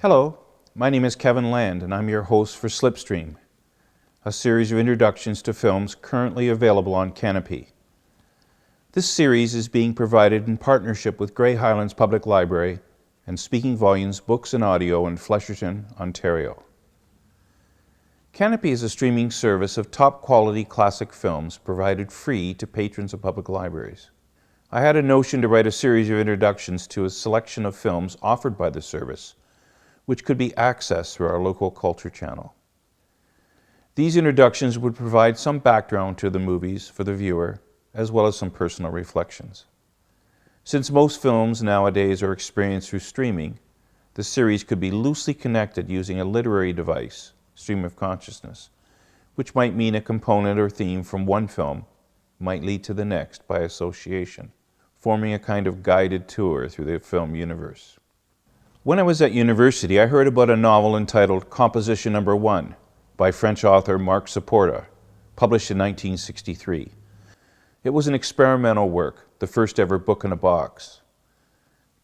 Hello, my name is Kevin Land and I'm your host for Slipstream, a series of introductions to films currently available on Kanopy. This series is being provided in partnership with Grey Highlands Public Library and Speaking Volumes Books and Audio in Flesherton, Ontario. Kanopy is a streaming service of top-quality classic films provided free to patrons of public libraries. I had a notion to write a series of introductions to a selection of films offered by the service, which could be accessed through our local culture channel. These introductions would provide some background to the movies for the viewer, as well as some personal reflections. Since most films nowadays are experienced through streaming, the series could be loosely connected using a literary device, stream of consciousness, which might mean a component or theme from one film might lead to the next by association, forming a kind of guided tour through the film universe. When I was at university, I heard about a novel entitled Composition No. 1 by French author Marc Saporta, published in 1963. It was an experimental work, the first ever book in a box.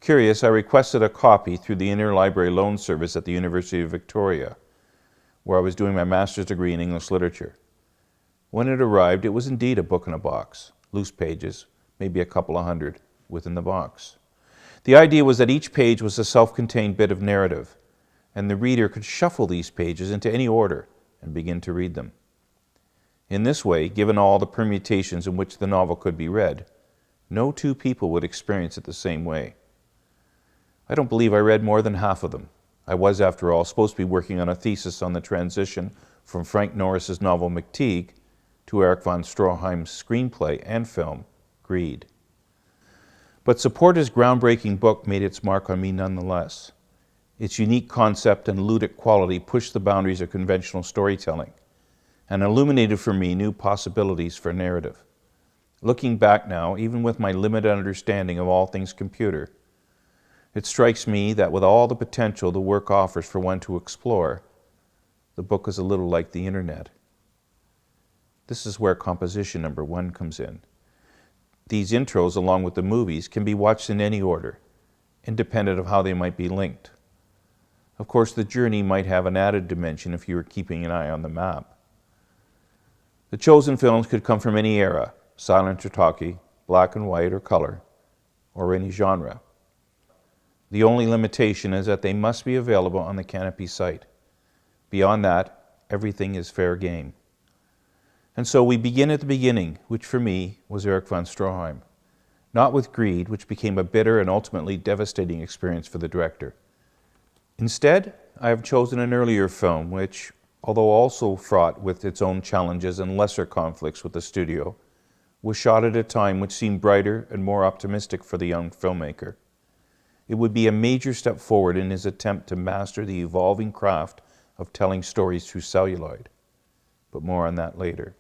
Curious, I requested a copy through the interlibrary loan service at the University of Victoria, where I was doing my master's degree in English literature. When it arrived, it was indeed a book in a box, loose pages, maybe a couple of hundred within the box. The idea was that each page was a self-contained bit of narrative, and the reader could shuffle these pages into any order and begin to read them. In this way, given all the permutations in which the novel could be read, no two people would experience it the same way. I don't believe I read more than half of them. I was, after all, supposed to be working on a thesis on the transition from Frank Norris's novel McTeague to Erich von Stroheim's screenplay and film, Greed. But Saporta's groundbreaking book made its mark on me nonetheless. Its unique concept and ludic quality pushed the boundaries of conventional storytelling and illuminated for me new possibilities for narrative. Looking back now, even with my limited understanding of all things computer, it strikes me that with all the potential the work offers for one to explore, the book is a little like the internet. This is where Composition No. 1 comes in. These intros, along with the movies, can be watched in any order, independent of how they might be linked. Of course, the journey might have an added dimension if you were keeping an eye on the map. The chosen films could come from any era, silent or talkie, black and white or color, or any genre. The only limitation is that they must be available on the Kanopy site. Beyond that, everything is fair game. And so we begin at the beginning, which for me was Erich von Stroheim. Not with Greed, which became a bitter and ultimately devastating experience for the director. Instead, I have chosen an earlier film which, although also fraught with its own challenges and lesser conflicts with the studio, was shot at a time which seemed brighter and more optimistic for the young filmmaker. It would be a major step forward in his attempt to master the evolving craft of telling stories through celluloid. But more on that later.